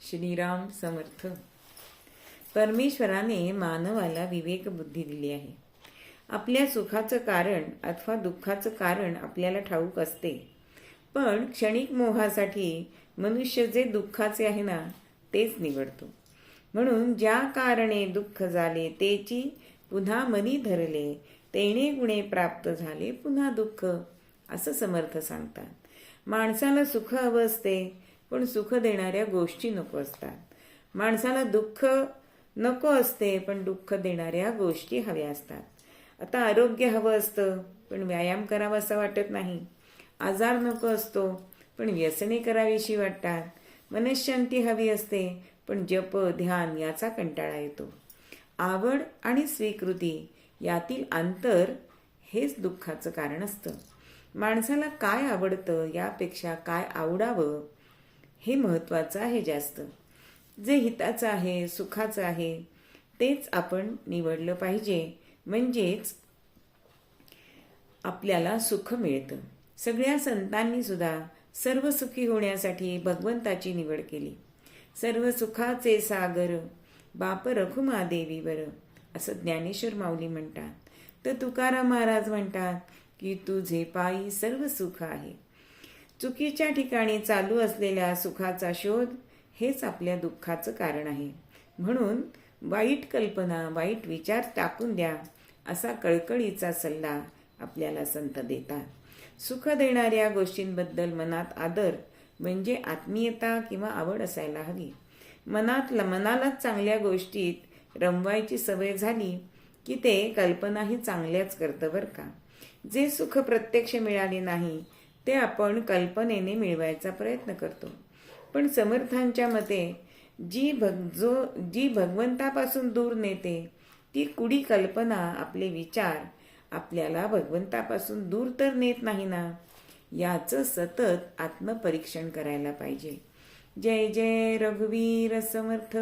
श्रीराम समर्थ. परमेश्वराने मानवाला विवेक बुद्धी दिली आहे. आपल्या सुखाचं कारण अथवा दुःखाचं कारण आपल्याला ठाऊक असते, पण क्षणिक मोहासाठी मनुष्य जे दुःखाचे आहे ना तेच निवडतो. म्हणून ज्या कारणे दुःख झाले तेची पुन्हा मनी धरले, तेणे गुणे प्राप्त झाले पुन्हा दुःख, असं समर्थ सांगतात. माणसाला सुख हवं असते, पण सुख देणाऱ्या गोष्टी नको असतात. माणसाला दुःख नको असते, पण दुःख देणाऱ्या गोष्टी हव्या असतात. आता आरोग्य हवं असतं, पण व्यायाम करावा असं वाटत नाही. आजार नको असतो, पण व्यसने करावीशी वाटतात. मनःशांती हवी असते, पण जप ध्यान याचा कंटाळा येतो. आवड आणि स्वीकृती यातील अंतर हेच दुःखाचं कारण असतं. माणसाला काय आवडतं यापेक्षा काय आवडावं हे महत्त्वाचं आहे जास्त. जे हिताचं आहे, सुखाचं आहे तेच आपण निवडलं पाहिजे, म्हणजेच आपल्याला सुख मिळतं. सगळ्या संतांनी सुद्धा सर्व सुखी होण्यासाठी भगवंताची निवड केली. सर्व सुखाचे सागर बाप रखुमा देवीवर, असं ज्ञानेश्वर माऊली म्हणतात. तर तुकाराम महाराज म्हणतात की तुझे पायी सर्व सुख आहे. चुकीच्या ठिकाणी चालू असलेल्या सुखाचा शोध हेच आपल्या दुःखाचं कारण आहे. म्हणून वाईट कल्पना, वाईट विचार टाकून द्या, असा कळकळीचा सल्ला आपल्याला संत देतात. सुख देणाऱ्या गोष्टींबद्दल मनात आदर म्हणजे आत्मीयता किंवा आवड असायला हवी. मनालाच चांगल्या गोष्टीत रमवायची सवय झाली की ते कल्पनाही चांगल्याच करतं बरं का. जे सुख प्रत्यक्ष मिळाले नाही ते आपण कल्पनेने मिळवायचा प्रयत्न करतो. पण समर्थांच्या मते जी भगवंतापासून दूर नेते ती कुडी कल्पना, आपले विचार आपल्याला भगवंतापासून दूर तर नेत नाही ना, याचं सतत आत्मपरीक्षण करायला पाहिजे. जय जय रघुवीर समर्थ.